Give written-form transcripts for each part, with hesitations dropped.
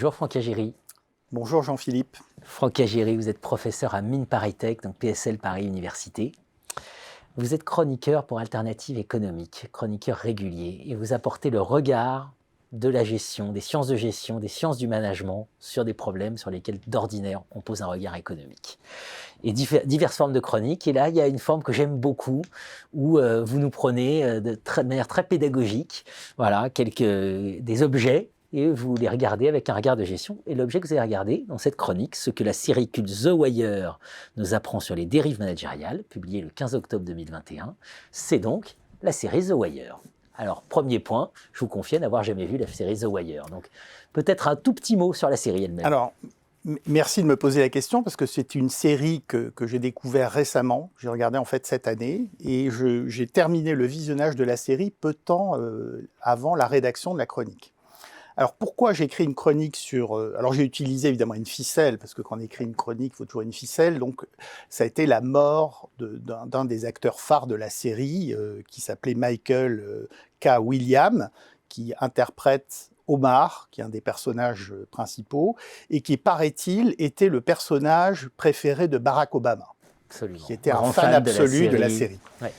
Bonjour Franck Agiri. Bonjour Jean-Philippe. Franck Agiri, vous êtes professeur à Mines Paris Tech, donc PSL Paris Université. Vous êtes chroniqueur pour Alternative économique, chroniqueur régulier, et vous apportez le regard de la gestion, des sciences du management sur des problèmes sur lesquels d'ordinaire on pose un regard économique. Et diverses formes de chroniques, et là il y a une forme que j'aime beaucoup, où vous nous prenez de manière très pédagogique, voilà, des objets, et vous les regardez avec un regard de gestion. Et l'objet que vous avez regardé dans cette chronique, ce que la série culte The Wire nous apprend sur les dérives managériales, publiée le 15 octobre 2021, c'est donc la série The Wire. Alors, premier point, je vous confie n'avoir jamais vu la série The Wire. Donc, peut-être un tout petit mot sur la série elle-même. Alors, merci de me poser la question, parce que c'est une série que j'ai découvert récemment. J'ai regardé en fait cette année, et j'ai terminé le visionnage de la série peu de temps avant la rédaction de la chronique. Alors, pourquoi j'ai écrit une chronique sur... alors, j'ai utilisé évidemment une ficelle, parce que quand on écrit une chronique, il faut toujours une ficelle. Donc, ça a été la mort d'un des acteurs phares de la série, qui s'appelait Michael K. Williams, qui interprète Omar, qui est un des personnages principaux, et qui, paraît-il, était le personnage préféré de Barack Obama. Absolument. Qui était un fan absolu de la série. Ouais.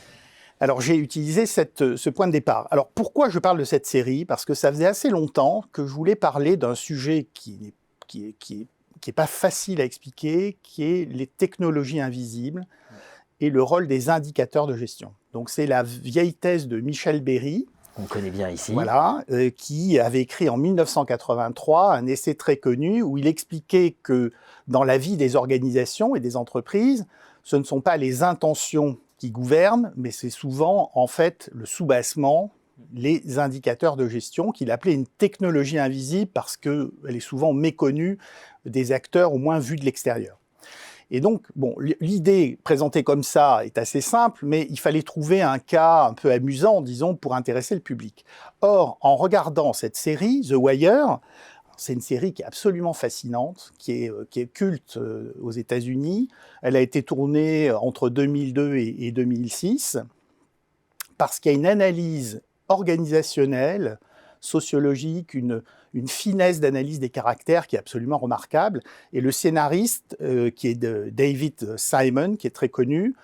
Alors, j'ai utilisé ce point de départ. Alors, pourquoi je parle de cette série? Parce que ça faisait assez longtemps que je voulais parler d'un sujet qui est pas facile à expliquer, qui est les technologies invisibles et le rôle des indicateurs de gestion. Donc, c'est la vieille thèse de Michel Berry, on connaît bien ici. Voilà, qui avait écrit en 1983 un essai très connu où il expliquait que dans la vie des organisations et des entreprises, ce ne sont pas les intentions qui gouvernent, mais c'est souvent en fait le soubassement, les indicateurs de gestion, qu'il appelait une technologie invisible parce qu'elle est souvent méconnue des acteurs, au moins vus de l'extérieur. Et donc, bon, l'idée présentée comme ça est assez simple, mais il fallait trouver un cas un peu amusant, disons, pour intéresser le public. Or, en regardant cette série, The Wire, c'est une série qui est absolument fascinante, qui est culte aux États-Unis. Elle a été tournée entre 2002 et 2006, parce qu'il y a une analyse organisationnelle, sociologique, une finesse d'analyse des caractères qui est absolument remarquable. Et le scénariste, qui est de David Simon, qui est très connu,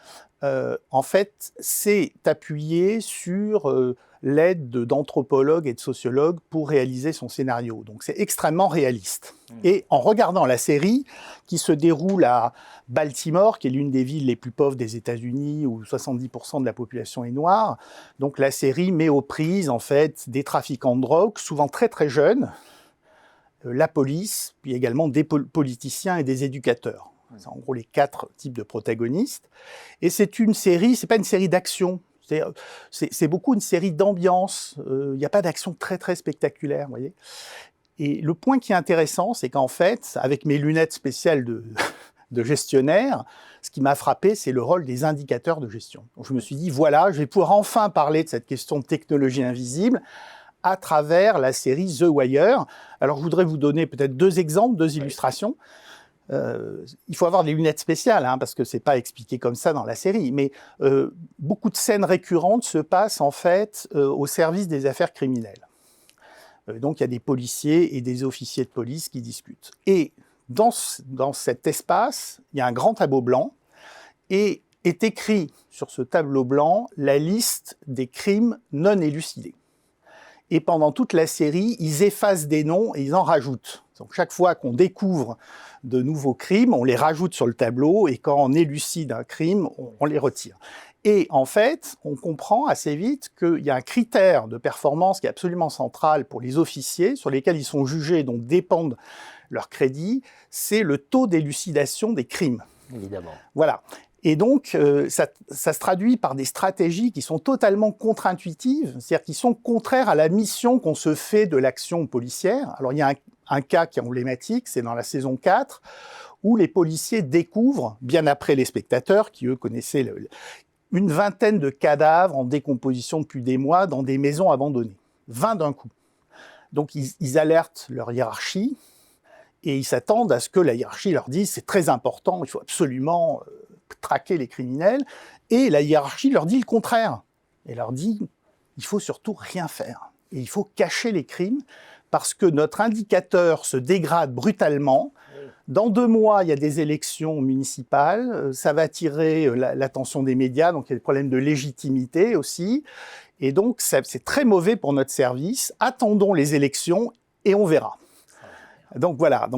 en fait, s'est appuyé sur l'aide d'anthropologues et de sociologues pour réaliser son scénario. Donc c'est extrêmement réaliste. Et en regardant la série, qui se déroule à Baltimore, qui est l'une des villes les plus pauvres des États-Unis, où 70% de la population est noire, donc la série met aux prises en fait des trafiquants de drogue, souvent très très jeunes, la police, puis également des politiciens et des éducateurs. C'est en gros les 4 types de protagonistes. Et c'est une série, c'est pas une série d'action. C'est beaucoup une série d'ambiance. Il n'y a pas d'action très très spectaculaire, vous voyez. Et le point qui est intéressant, c'est qu'en fait, avec mes lunettes spéciales de gestionnaire, ce qui m'a frappé, c'est le rôle des indicateurs de gestion. Donc je me suis dit, voilà, je vais pouvoir enfin parler de cette question de technologie invisible à travers la série The Wire. Alors je voudrais vous donner peut-être 2 exemples, 2 illustrations. Il faut avoir des lunettes spéciales, hein, parce que c'est pas expliqué comme ça dans la série, mais beaucoup de scènes récurrentes se passent en fait au service des affaires criminelles. Donc il y a des policiers et des officiers de police qui discutent. Et dans cet espace, il y a un grand tableau blanc, et est écrit sur ce tableau blanc la liste des crimes non élucidés. Et pendant toute la série, ils effacent des noms et ils en rajoutent. Donc chaque fois qu'on découvre de nouveaux crimes, on les rajoute sur le tableau, et quand on élucide un crime, on les retire. Et en fait, on comprend assez vite qu'il y a un critère de performance qui est absolument central pour les officiers, sur lesquels ils sont jugés, dont dépendent leurs crédits, c'est le taux d'élucidation des crimes. Évidemment. Voilà. Et donc, ça se traduit par des stratégies qui sont totalement contre-intuitives, c'est-à-dire qui sont contraires à la mission qu'on se fait de l'action policière. Alors, il y a un cas qui est emblématique, c'est dans la saison 4, où les policiers découvrent, bien après les spectateurs, qui eux connaissaient une vingtaine de cadavres en décomposition depuis des mois dans des maisons abandonnées. 20 d'un coup. Donc, ils alertent leur hiérarchie, et ils s'attendent à ce que la hiérarchie leur dise « c'est très important, il faut absolument traquer les criminels ». Et la hiérarchie leur dit le contraire. Elle leur dit « il faut surtout rien faire ». Et il faut cacher les crimes, parce que notre indicateur se dégrade brutalement. Dans 2 mois, il y a des élections municipales, ça va attirer l'attention des médias, donc il y a des problèmes de légitimité aussi. Et donc, c'est très mauvais pour notre service. Attendons les élections et on verra. Donc voilà,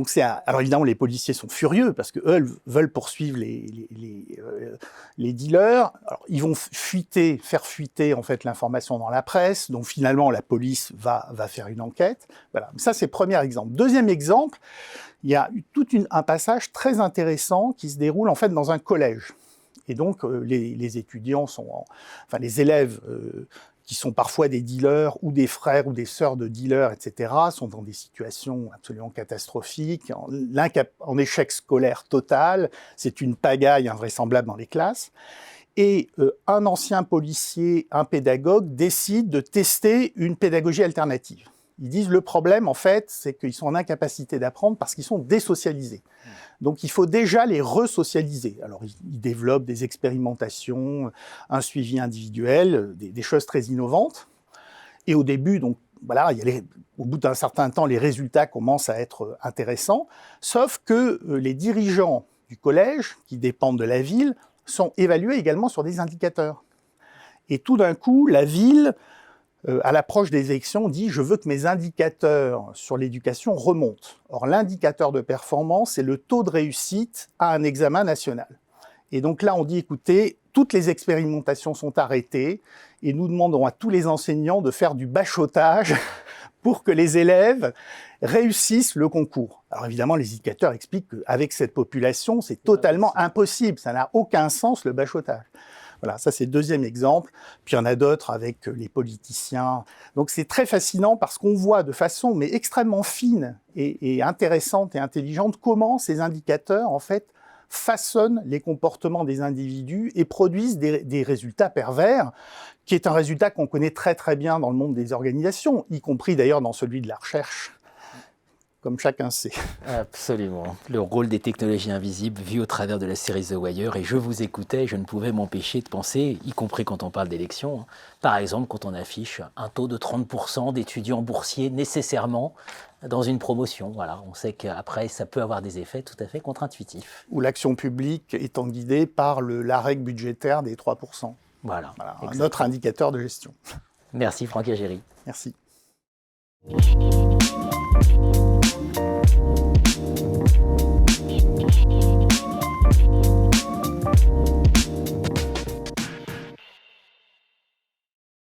alors évidemment les policiers sont furieux parce qu'eux veulent poursuivre les dealers. Alors, ils vont faire fuiter en fait l'information dans la presse, donc finalement la police va faire une enquête. Voilà, ça c'est le premier exemple. Deuxième exemple, il y a un passage très intéressant qui se déroule en fait dans un collège. Et donc les étudiants les élèves qui sont parfois des dealers ou des frères ou des sœurs de dealers, etc., sont dans des situations absolument catastrophiques, en échec scolaire total, c'est une pagaille invraisemblable dans les classes. Et un ancien policier, un pédagogue, décide de tester une pédagogie alternative. Ils disent le problème, en fait, c'est qu'ils sont en incapacité d'apprendre parce qu'ils sont désocialisés. Donc, il faut déjà les resocialiser. Alors, ils développent des expérimentations, un suivi individuel, des choses très innovantes. Et au début, donc, voilà, au bout d'un certain temps, les résultats commencent à être intéressants. Sauf que les dirigeants du collège, qui dépendent de la ville, sont évalués également sur des indicateurs. Et tout d'un coup, la ville, à l'approche des élections, dit « je veux que mes indicateurs sur l'éducation remontent ». Or, l'indicateur de performance, c'est le taux de réussite à un examen national. Et donc là, on dit « écoutez, toutes les expérimentations sont arrêtées et nous demandons à tous les enseignants de faire du bachotage pour que les élèves réussissent le concours ». Alors évidemment, les éducateurs expliquent qu'avec cette population, c'est totalement impossible, ça n'a aucun sens le bachotage. Voilà, ça c'est le deuxième exemple. Puis il y en a d'autres avec les politiciens. Donc c'est très fascinant parce qu'on voit de façon mais extrêmement fine et intéressante et intelligente comment ces indicateurs en fait façonnent les comportements des individus et produisent des résultats pervers, qui est un résultat qu'on connaît très très bien dans le monde des organisations, y compris d'ailleurs dans celui de la recherche, comme chacun sait. Absolument. Le rôle des technologies invisibles vu au travers de la série The Wire. Et je vous écoutais, je ne pouvais m'empêcher de penser, y compris quand on parle d'élections, par exemple quand on affiche un taux de 30% d'étudiants boursiers nécessairement dans une promotion. Voilà, on sait qu'après, ça peut avoir des effets tout à fait contre-intuitifs. Ou l'action publique étant guidée par la règle budgétaire des 3%. Voilà un autre indicateur de gestion. Merci Franck Agéry. Merci.